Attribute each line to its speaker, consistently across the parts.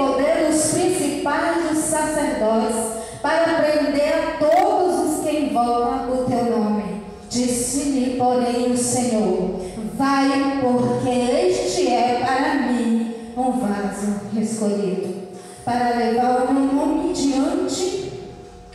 Speaker 1: poder dos principais dos sacerdotes, para prender a todos os que invocam o teu nome. Disse-lhe, porém, o Senhor: vai, porque este é para mim um vaso escolhido, para levar o meu nome diante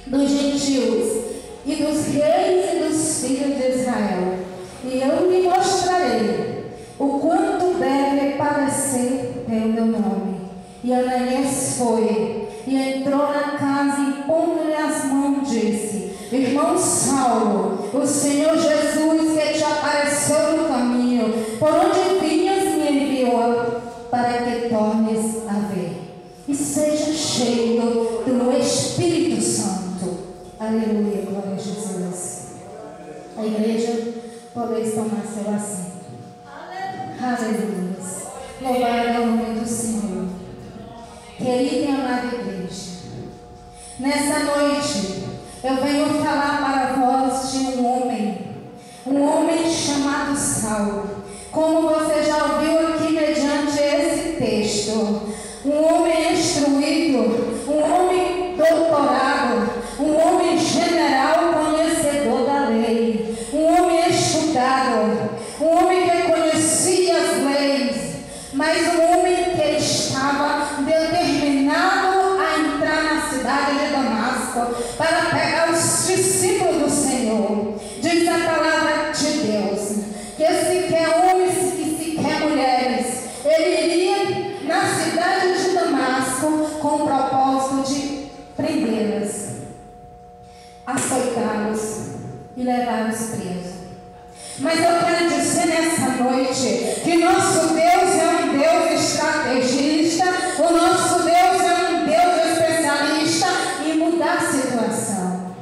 Speaker 1: dos gentios e dos reis e dos filhos de Israel. E eu lhe mostrarei o quanto deve parecer pelo meu nome. E Ananias foi e entrou na casa e, pondo-lhe as mãos, disse: irmão Saulo, o Senhor Jesus, que te apareceu no caminho, por onde vinhas, me enviou para que tornes a ver e seja cheio do Espírito Santo. Aleluia, glória a Jesus. A igreja, podeis tomar seu assento. Aleluia. Louvado é o nome do Senhor. Querida e amada igreja, nessa noite eu venho falar para vós de um homem chamado Saulo. Como você já ouviu aqui mediante esse texto, um homem instruído, um homem doutorado, um homem general conhecedor da lei, um homem estudado, um homem que conhecia as leis, mas um homem que estava determinado a entrar na cidade de Damasco para pegar os discípulos do Senhor. Diz a palavra de Deus que se quer homens e se quer mulheres, ele iria na cidade de Damasco com o propósito de prendê-las, açoitá-los e levá-los presos. Mas eu quero dizer nessa noite que nosso Deus é um Deus estrategista, o nosso Deus é um Deus especialista em mudar a situação.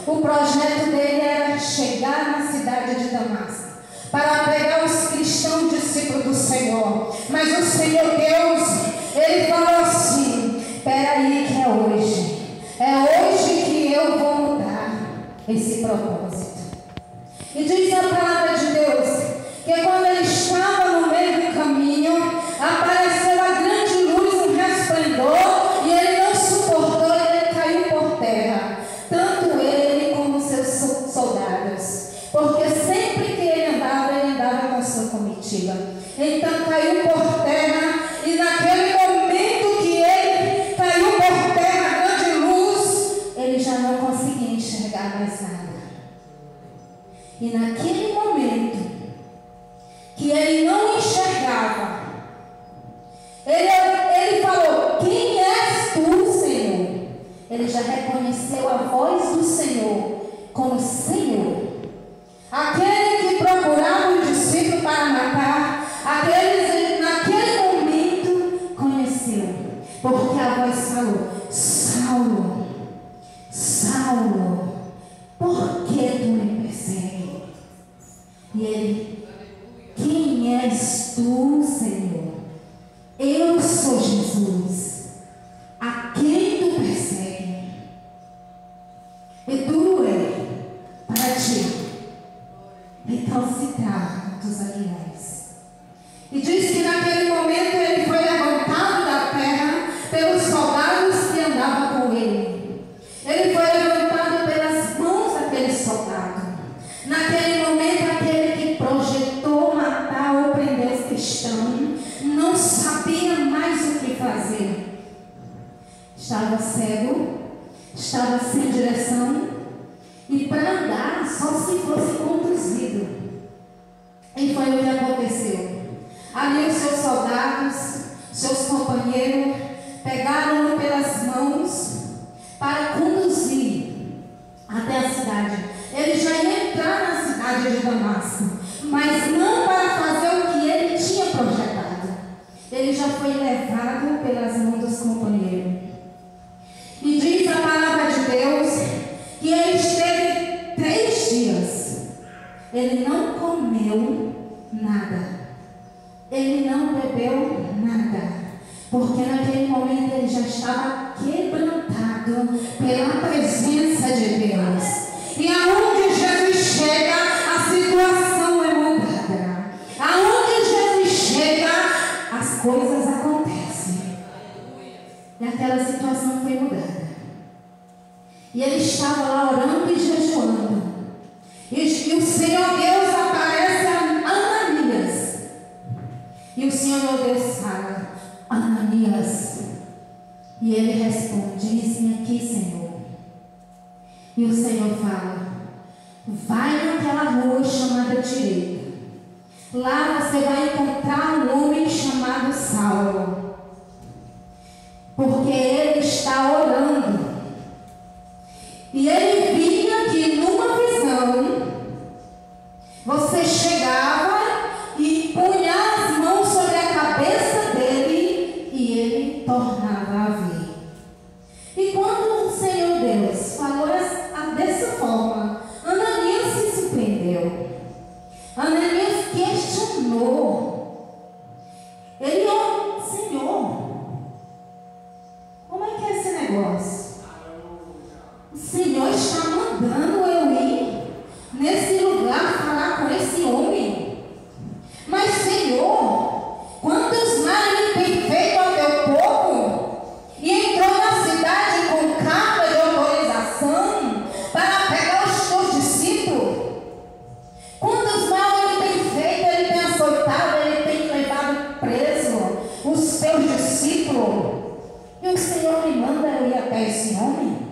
Speaker 1: O projeto dele era chegar na cidade de Damasco para pegar os cristãos discípulos do Senhor. Mas o Senhor Deus, ele falou assim: espera aí que é hoje que eu vou mudar esse propósito. E diz a palavra de Deus que quando ele estava no meio do caminho, apareceu a grande luz, um resplendor, e ele não suportou e ele caiu por terra, tanto ele como seus soldados, porque sempre que ele andava com sua comitiva. Então caiu por terra, e naquele momento que ele caiu por terra, a grande luz, ele já não conseguia enxergar mais nada. E naquele momento que ele não enxergava, ele falou: quem és tu, Senhor? Ele já reconheceu a voz do Senhor como Senhor. Aquele que procurava o discípulo para matar, aqueles naquele momento conheceu, porque a voz falou: Saulo, Saulo, por que tu me persegues? E ele: quem és tu, Senhor? Eu sou Jesus, a quem tu persegues. E duro é para ti recalcitrar dos aguilhões. E diz que naquele momento ele foi levantado da terra pelos soldados que andavam com ele. Ele foi levantado pelas mãos daquele soldado. Naquele momento, aquele que projetou matar ou prender os cristãos não sabia mais o que fazer. Estava cego, estava sem direção, e para andar só se fosse conduzido. E foi o que aconteceu. Ali os seus soldados, seus companheiros, pegaram-no pelas mãos para conduzir até a cidade. Ele já ia entrar na cidade de Damasco, mas não para fazer o que ele tinha projetado. Ele já foi levado pelas mãos dos companheiros. E diz a palavra de Deus que ele esteve 3 dias. Ele não comeu nada. Ele não bebeu nada. Porque naquele momento ele já estava quebrantado pela presença de Deus. E aonde Jesus chega, a situação é mudada. Aonde Jesus chega, as coisas acontecem. E aquela situação foi mudada. E ele estava lá orando e jejuando. E o Senhor Deus aparece a Ananias. E o Senhor Deus fala: Ananias. E ele responde: eis-me aqui, Senhor. E o Senhor fala: vai naquela rua chamada Direita. Lá você vai encontrar um homem chamado Saulo. Porque ele está orando. E ele vinha que numa visão, você chegava e punha as mãos sobre a cabeça dele e ele tornava a ver. E quando o Senhor Deus falou dessa forma, Ananias se surpreendeu. Ananias questionou. Ele ó, Senhor, como é que é esse negócio? O Senhor está mandando eu ir nesse lugar falar com esse homem. Mas, Senhor, quantos males ele tem feito ao teu povo? E entrou na cidade com carta de autorização para pegar os teus discípulos. Quantos males ele tem feito? Ele tem açoitado, ele tem levado preso os teus discípulos. E o Senhor me manda eu ir até esse homem?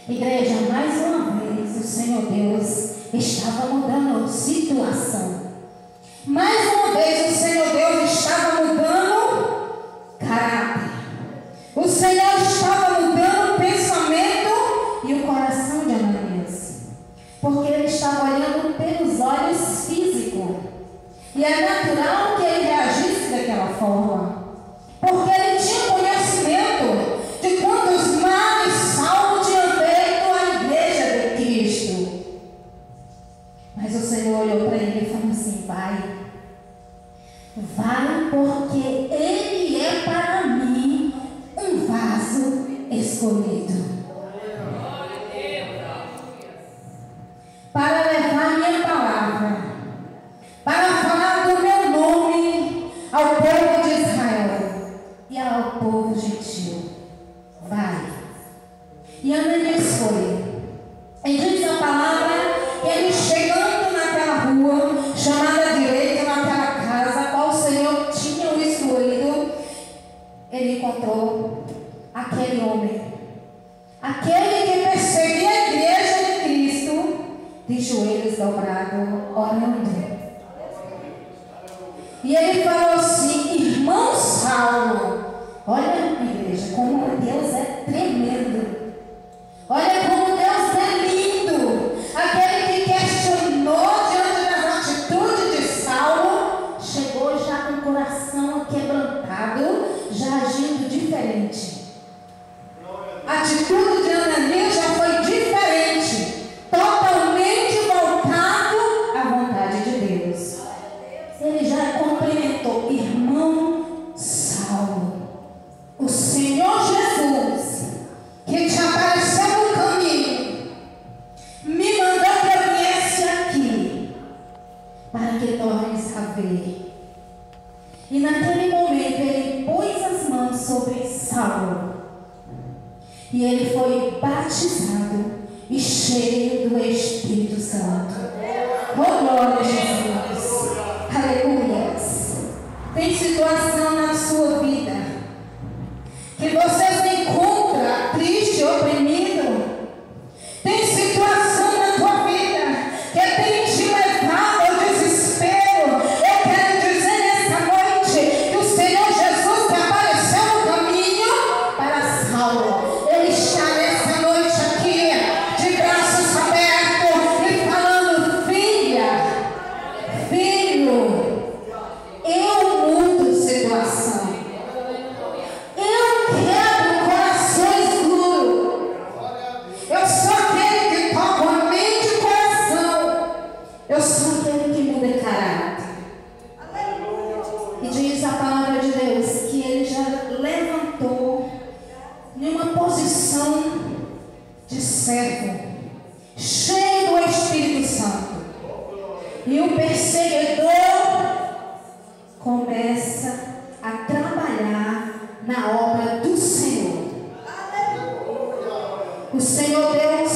Speaker 1: Igreja, mais uma vez o Senhor Deus estava mudando a situação. Mais uma vez o Senhor Deus estava mudando caráter. O Senhor estava mudando o pensamento e o coração de Ananias. Porque ele estava olhando pelos olhos físicos. E é natural que ele reagisse daquela forma. Porque ele tinha conhecimento de quantos males Saulo tinha feito à igreja de Cristo. Mas o Senhor olhou para ele e falou assim: vai, porque ele é para mim um vaso escolhido para levar minha palavra, para falar do meu nome ao povo de Israel e ao povo gentil. Vai. E Ananias foi. E diz a palavra que ele chegando naquela rua chamada Direita, naquela casa a qual o Senhor tinha o escolhido, ele encontrou aquele homem, aquele que perseguia a igreja de Cristo, de joelhos dobrados, orando. E ele falou assim: irmão Saulo, olha, igreja, como Deus é tremendo. Olha como Deus é lindo. Aquele que questionou diante das atitudes de Saulo, chegou já com o coração quebrantado, já agindo diferente. A atitude de Ananias já foi diferente, totalmente voltado à vontade de Deus. Ele já cumprimentou: irmão Saulo, o Senhor Jesus, que te apareceu no caminho, me mandou que eu viesse aqui, para que tornes a ver. E naquele momento ele pôs as mãos sobre Saulo, e ele foi batizado e cheio do Espírito Santo. Oh, glória a Jesus! Aleluia! Tem situação na sua vida que você se encontra triste, oprimido. Tem situação na tua vida que tem te levado ao desespero. Eu quero dizer nessa noite que o Senhor Jesus que apareceu no caminho para Saulo, ele está nessa noite aqui de braços abertos e falando: filha, filho, eu mudo situação. Senhor Deus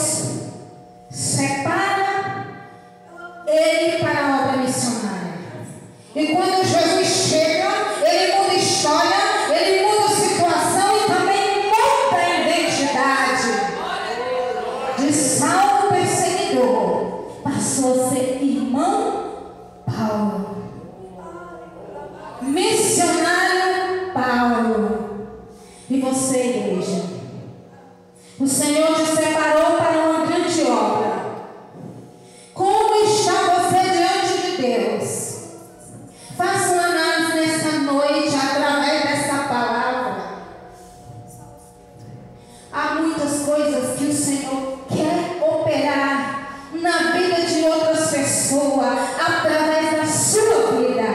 Speaker 1: separa ele para a obra missionária. E quando Jesus chega, ele muda a história, ele muda a situação e também muda a identidade. De Saulo perseguidor, passou a ser irmão Paulo. Missionário Paulo. E você, igreja? O Senhor te separou para uma grande obra. Como está você diante de Deus? Faça uma análise nessa noite através dessa palavra. Há muitas coisas que o Senhor quer operar na vida de outras pessoas através da sua vida.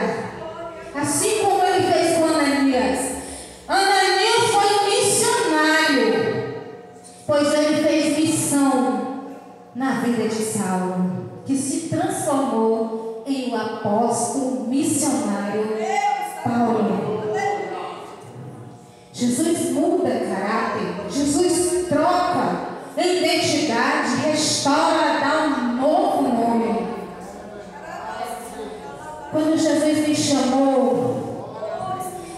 Speaker 1: Assim como ele fez com Ananias. Ananias foi um missionário, pois ele fez missão na vida de Saulo, que se transformou em um apóstolo missionário Paulo. Jesus muda caráter, Jesus troca identidade, restaura, dá um novo nome. Quando Jesus me chamou,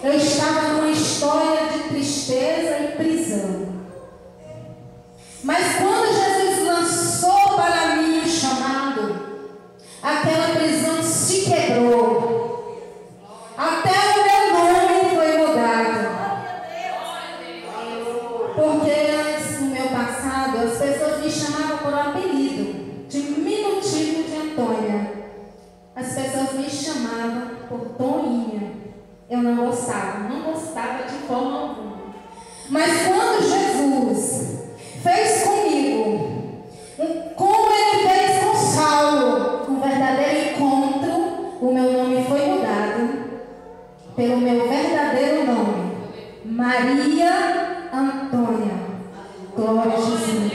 Speaker 1: eu estava numa história de tristeza e prisão. Mas quando Jesus lançou para mim o chamado, aquela prisão se quebrou. Até o meu nome foi mudado. Porque antes, no meu passado, as pessoas me chamavam por um apelido, diminutivo de Antônia. As pessoas me chamavam por Toninha. Eu não gostava de forma alguma. Mas quando Jesus fez comigo, como ele fez com Saulo, um verdadeiro encontro, o meu nome foi mudado pelo meu verdadeiro nome, Maria Antônia. Glória a Jesus.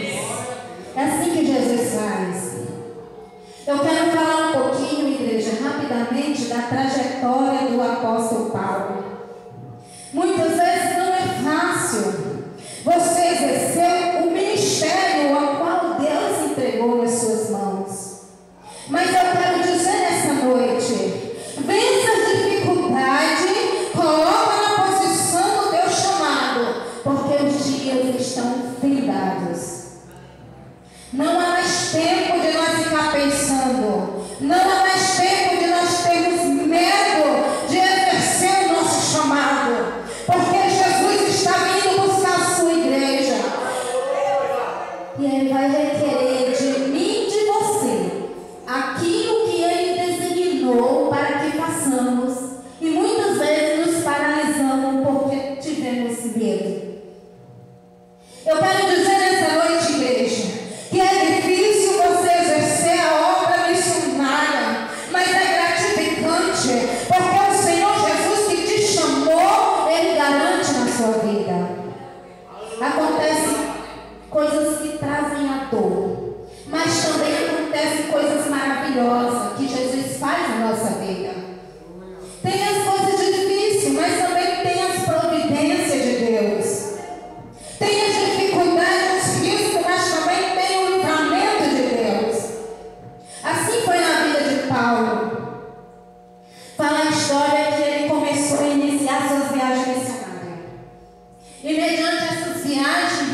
Speaker 1: É assim que Jesus faz. Eu quero falar um pouquinho, igreja, rapidamente, da trajetória do apóstolo Paulo. Muitas vezes não é fácil você exercer o ministério ao qual Deus entregou nas suas mãos. Mas eu quero dizer nessa noite, vença a dificuldade, coloca na posição do teu chamado, porque os dias estão findados. Não há mais tempo de nós ficar pensando, não há mais tempo de nós termos medo de exercer o nosso chamado, porque Jesus está vindo buscar a sua igreja. E Ele vai requerer de mim e de você aquilo que Ele designou para que façamos. E muitas vezes nos paralisamos porque tivemos medo. Eu quero dizer nessa noite, igreja, que é difícil você exercer a obra missionária, mas é gratificante, porque o Senhor Jesus que te chamou, Ele garante na sua vida. Acontecem coisas que trazem a dor, mas também acontecem coisas maravilhosas que Jesus faz na nossa vida. Tem as coisas difíceis, mas também tem as providências de Deus. Tem as dificuldades, os riscos, mas também tem o livramento de Deus. Assim foi na vida de Paulo. Fala a história que ele começou a iniciar suas viagens missionárias. E mediante essas viagens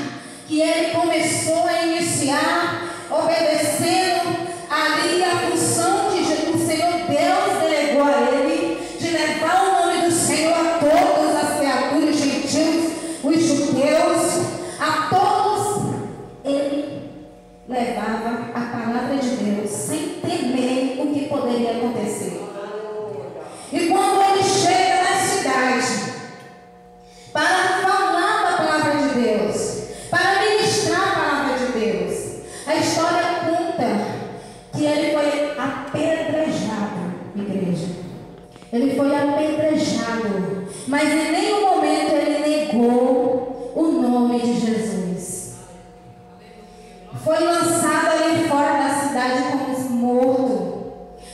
Speaker 1: que ele começou a iniciar, obedecendo ali a função que o Senhor Deus delegou a ele, de levar o nome do Senhor a todas as criaturas, gentios, os judeus, a todos, ele levava a palavra de Deus sem temer o que poderia acontecer. E quando ele chega na cidade para falar da palavra de Deus, para ministrar a palavra de Deus, a história conta que ele foi apedrejado, igreja. Ele foi apedrejado, mas em nenhum momento ele negou o nome de Jesus. Foi lançado ali fora da cidade como morto.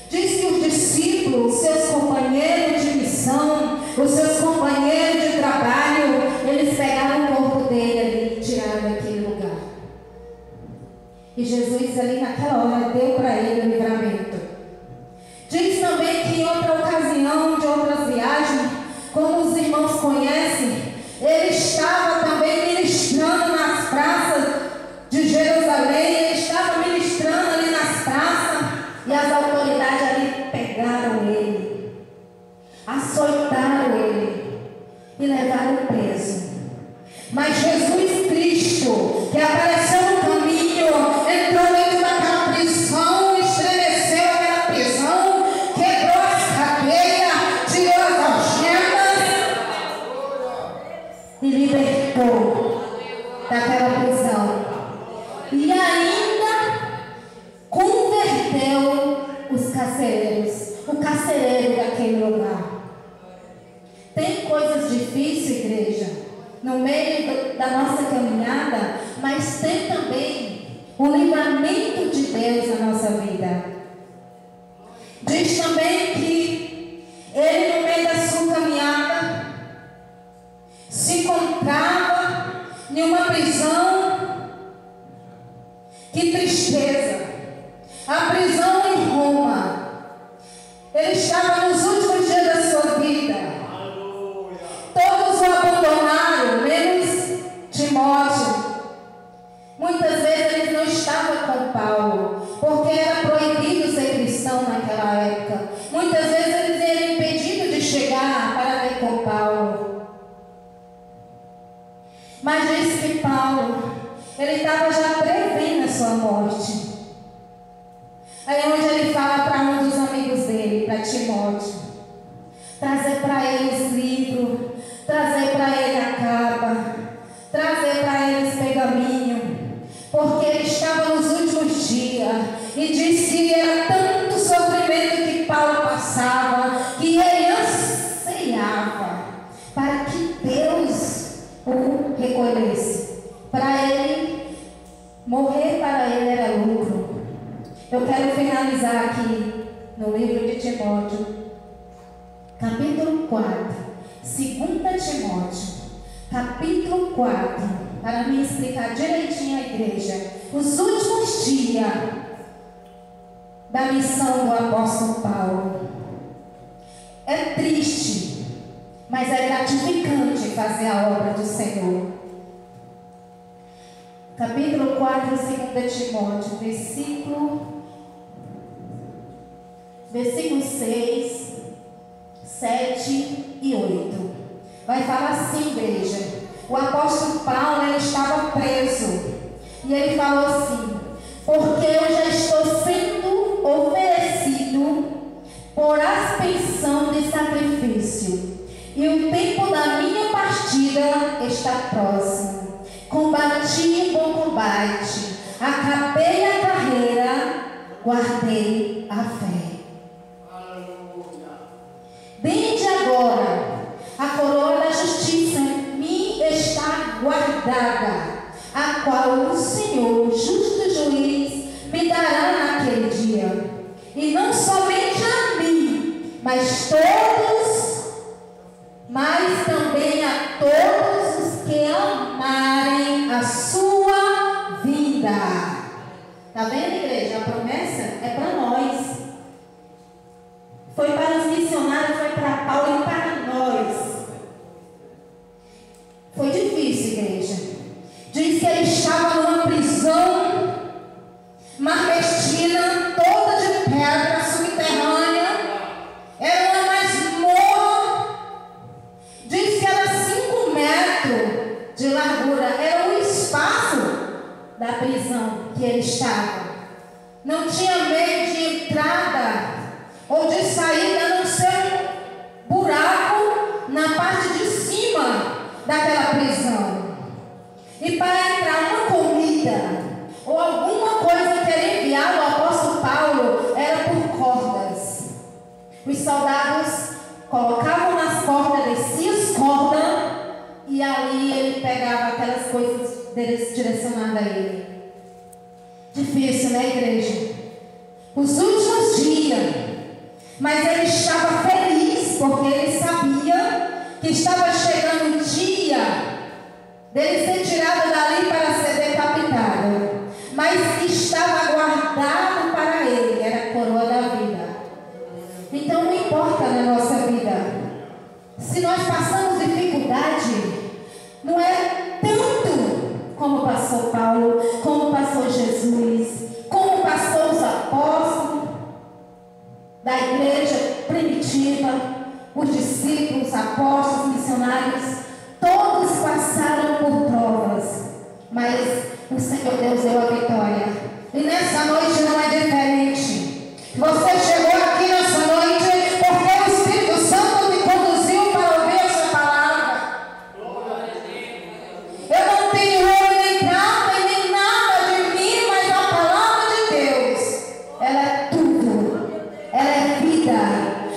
Speaker 1: Diz que os discípulos, seus companheiros de missão, os seus companheiros de trabalho, eles pegaram o corpo dele ali e tiraram daquele lugar. irmãos conhecem, ele estava também ministrando nas praças de Jerusalém, ele estava ministrando ali nas praças, e as autoridades ali pegaram ele, açoitaram ele e levaram preso. Mas Jesus Cristo, que apareceu no caminho, entrou dentro daquela prisão, estremeceu aquela prisão, quebrou as cadeias, tirou as algemas e libertou daquela prisão. E ainda converteu os carcereiros, o carcereiro daquele lugar. Tem coisas difíceis, igreja, no meio da nossa caminhada, mas tem também o livramento de Deus na nossa vida. Diz também que ele, no meio da sua caminhada, se encontrava em uma prisão. Que tristeza! A prisão em Roma. Ele estava nos últimos dias da sua vida. Todos o abandonaram, menos Timóteo. Muitas vezes ele não estava com Paulo, porque era proibido ser cristão naquela época. Muitas vezes eles eram impedidos de chegar para ver com Paulo. Mas diz que Paulo, ele estava já prevendo a sua morte. Aí onde ele fala para um dos amigos dele, para Timóteo, trazer para ele os livros, trazer para ele a capa, trazer para ele os pergaminhos, porque ele estava nos últimos dias, e disse que era tanto sofrimento que Paulo passava, que ele ansiava para que Deus o recolhesse. Para ele, morrer para ele era lucro. Eu quero finalizar aqui no livro de Timóteo, capítulo 4, 2 Timóteo, capítulo 4, para me explicar direitinho a igreja, os últimos dias da missão do apóstolo Paulo. É triste, mas é gratificante fazer a obra do Senhor. Capítulo 4, 2 Timóteo, versículos 6, 7 e 8. Vai falar assim, igreja. O apóstolo Paulo, ele estava preso. E ele falou assim: porque eu já estou sendo oferecido por aspersão de sacrifício, e o tempo da minha partida está próximo. Combati o bom combate, acabei a carreira, guardei a fé. Desde agora, a coroa da justiça me está guardada, a qual o Senhor, justo juiz, me dará naquele dia. E não somente a mim, mas também a todos os que amarem a sua vinda. Está vendo, igreja? A promessa é para nós. Foi para os missionários, foi para Paulo e para nós. Foi difícil, igreja. Diz que ele estava numa prisão marmestina, toda de pedra, subterrânea. Era uma masmorra. Diz que era 5 metros de largura. Era o espaço da prisão que ele estava. Não tinha meio de entrada ou de saída, a não ser um buraco na parte de cima daquela prisão. E para entrar uma comida ou alguma coisa que ele enviava o apóstolo Paulo era por cordas. Os soldados colocavam nas cordas, desciam as cordas, e ali ele pegava aquelas coisas direcionadas a ele. Difícil, né, igreja? Os últimos dias. Mas ele estava feliz, porque ele sabia que estava chegando o dia dele ser tirado dali para ser decapitado. Mas estava guardado para ele, era a coroa da vida. Então não importa na nossa vida, se nós passamos dificuldades, Jesus, como passou os apóstolos da igreja primitiva, os discípulos, apóstolos, missionários, todos passaram por provas, mas o Senhor Deus deu a vitória. E nessa noite não é diferente. Você chegou aqui nessa noite porque o Espírito Santo te conduziu para ouvir essa palavra. Eu não tenho ouro nem prata e nem nada de mim, mas a palavra de Deus, ela é tudo. Ela é vida,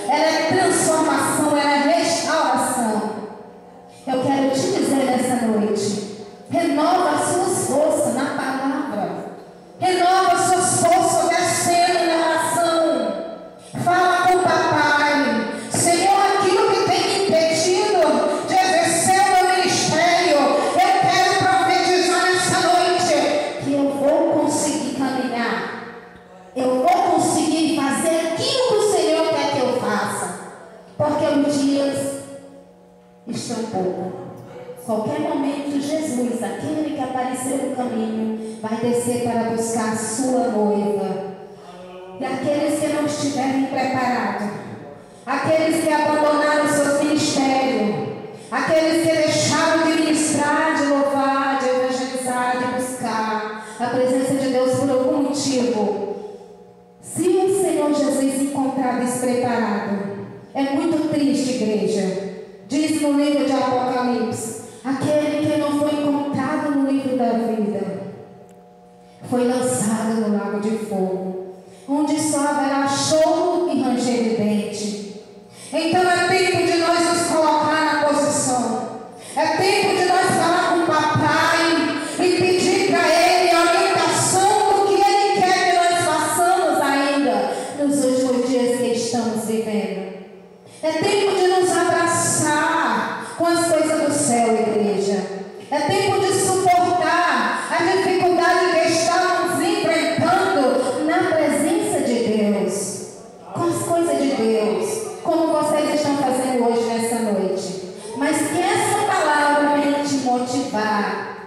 Speaker 1: ela é transformação, ela é restauração. Eu quero te dizer nessa noite, renova as suas forças na palavra. Renova suas forças descendo na oração. Fala com o papai. Senhor, aquilo que tem me impedido de exercer o meu ministério, eu quero profetizar nessa noite que eu vou conseguir caminhar. Eu vou conseguir fazer aquilo que o Senhor quer que eu faça. Porque os dias estão pouco. Qualquer momento, Jesus, aquele que apareceu no caminho, vai descer para buscar a sua noiva. E aqueles que não estiverem preparados, aqueles que abandonaram seus ministérios, aqueles que deixaram de ministrar, de louvar, de evangelizar, de buscar a presença de Deus por algum motivo, se o Senhor Jesus encontrar despreparado, é muito triste, igreja. Diz no livro de Apocalipse, aquele que não foi encontrado no livro da vida foi lançado no lago de fogo, onde só haverá choro e ranger de dente. Então é tempo de nós nos colocar na posição. É tempo de nós falar com o papai e pedir para ele a orientação do que ele quer que nós façamos ainda nos últimos dias que estamos vivendo. É tempo de nos abraçar com as coisas do céu, igreja. É tempo de suportar a dificuldade que estamos enfrentando na presença de Deus, com as coisas de Deus, como vocês estão fazendo hoje nessa noite. Mas que essa palavra venha te motivar,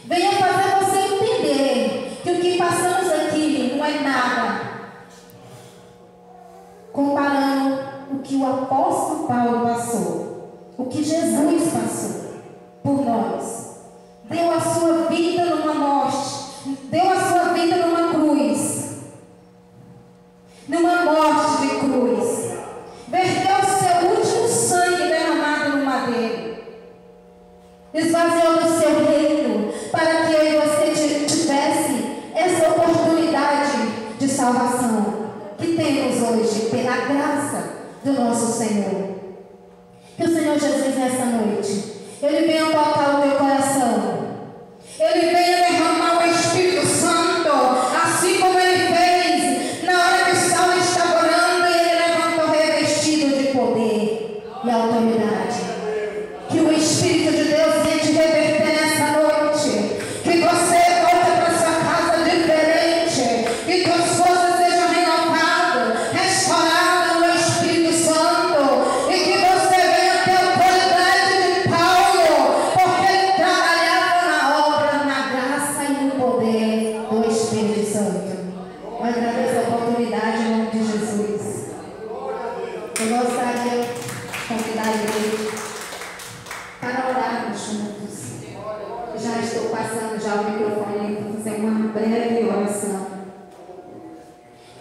Speaker 1: venha fazer você entender que o que passamos aqui não é nada, comparando o que o apóstolo Paulo passou, o que Jesus passou por nós. Deu a sua vida numa morte, deu a sua vida numa cruz, numa morte de cruz, verteu o seu último sangue derramado no madeiro, esvaziou do seu reino para que eu e você tivesse essa oportunidade de salvação que temos hoje pela graça do nosso Senhor. Que o Senhor Jesus nessa noite, Ele venha tocar o teu coração, Ele venha derramar o Espírito Santo, assim como Ele fez na hora que Saulo estava orando e Ele levantou revestido de poder e autoridade. Que o Espírito de Deus venha te reverter nessa noite, que você volte para sua casa diferente, que tuas forças sejam renovadas, restauradas no Espírito Santo, e que você venha ter autoridade de Paulo, porque ele trabalhava na obra, na graça e no poder do Espírito Santo. Eu agradeço a oportunidade em nome de Jesus. Eu gostaria de convidar a igreja para orarmos juntos. Já estou passando já o microfone para fazer uma breve oração.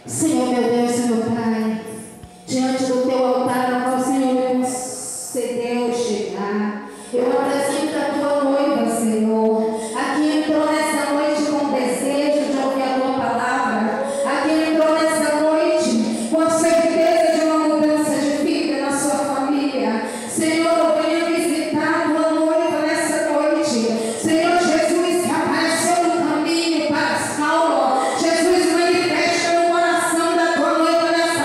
Speaker 1: Senhor, meu Deus, Senhor Pai, diante do teu altar, ao qual o Senhor me concedeu chegar, eu apresento a tua noiva, Senhor, a que entrou nessa noite com desejo de ouvir a tua palavra, a que entrou nessa noite com a certeza de uma mudança de vida na sua família. Senhor, venha visitar a tua noiva nessa noite. Senhor Jesus, que apareceu no caminho para Saulo, Jesus, manifesta no coração da tua noiva nessa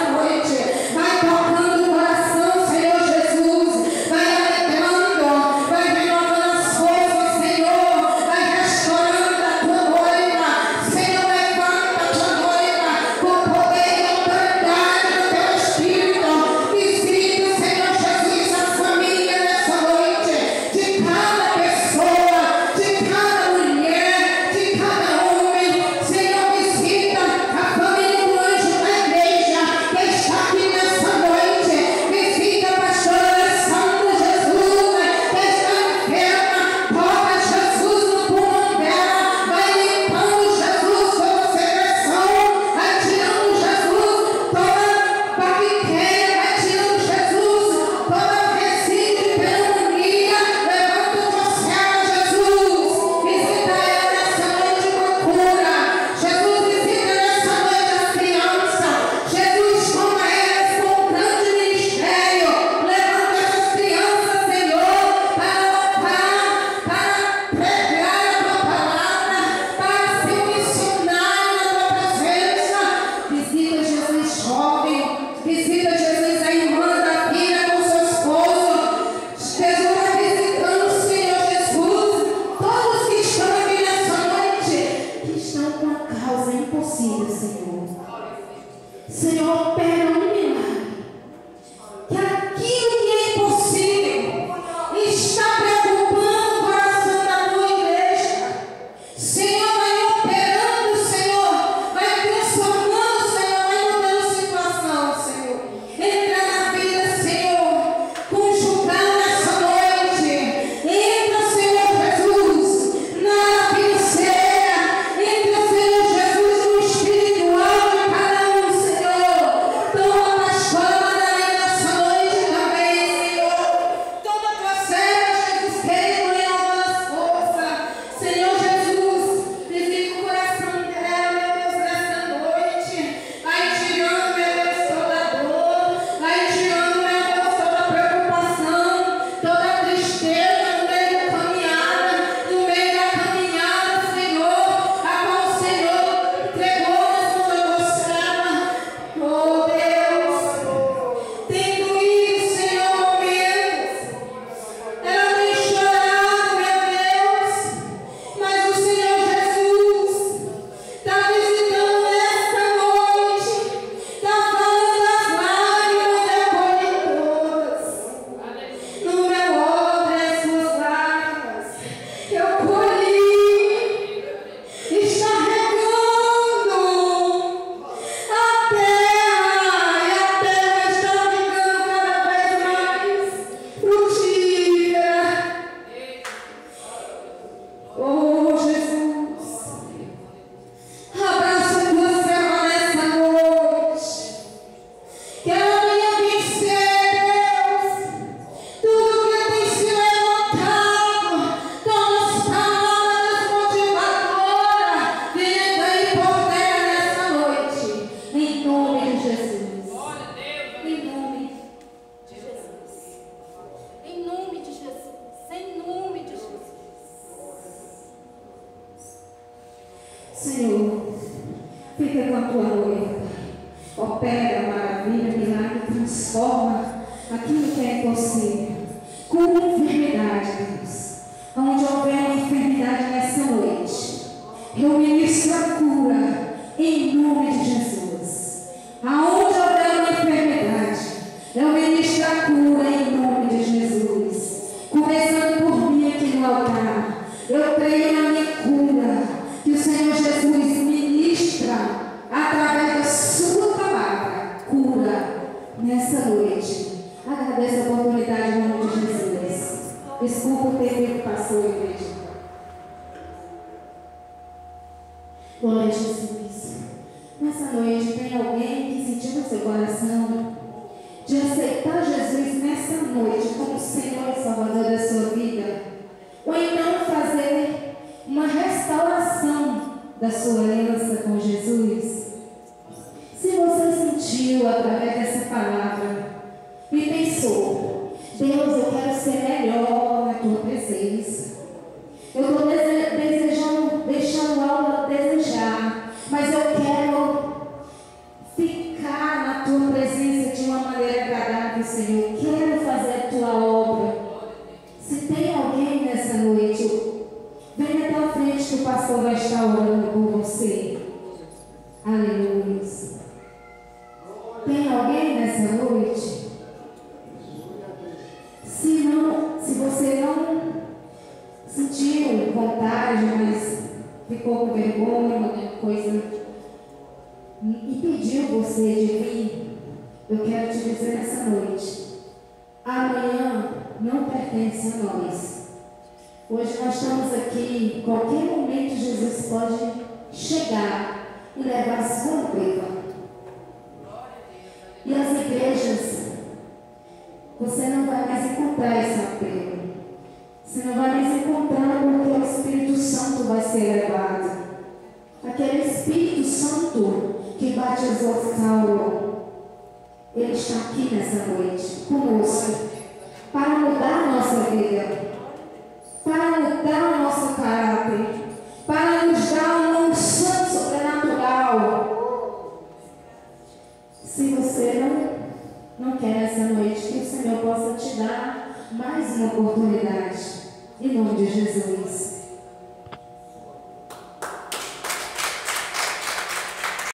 Speaker 1: Senhor, fica com a tua noiva, Pai. Opera, maravilha, milagre, transforma aquilo que é impossível. Cura a enfermidade, Deus. Onde houver uma enfermidade nessa noite, eu ministro a cura em nome de Jesus. Aonde houver uma enfermidade, eu ministro a cura em nome de Jesus. Começando por mim aqui no altar, eu creio na minha cura, que o Senhor Jesus ministra através da sua palavra, cura nessa noite. Agradeço a oportunidade em nome de Jesus. Desculpa o tempo que passou, igreja. Glória a Jesus. Nessa noite, tem alguém que sentiu no seu coração de aceitar Jesus nessa noite como Senhor e Salvador da sua vida? Ou então fazer uma restauração da sua aliança com Jesus? Se você sentiu através dessa palavra e pensou, Deus, eu quero ser melhor na tua presença. Eu estou desejando, deixando algo a desejar, mas eu quero ficar na tua presença de uma maneira agradável, Senhor. Quero fazer a tua obra. Se tem alguém nessa noite, venha até a frente que o pastor vai estar orando por você. Aleluia. Tem alguém nessa noite? Se você não sentiu vontade, mas ficou com vergonha, alguma coisa, e pediu você de vir, eu quero te dizer nessa noite, amanhã não pertence a nós. Hoje nós estamos aqui, em qualquer momento Jesus pode chegar e levar a sua noiva. E as igrejas, você não vai mais encontrar esse apelo. Você não vai mais encontrar porque o Espírito Santo vai ser levado. Aquele Espírito Santo que bate as Saulo, ele está aqui nessa noite conosco para mudar a nossa vida, para mudar o nosso caráter, para nos dar uma unção sobrenatural. Se você não quer essa noite, que o Senhor possa te dar mais uma oportunidade, em nome de Jesus.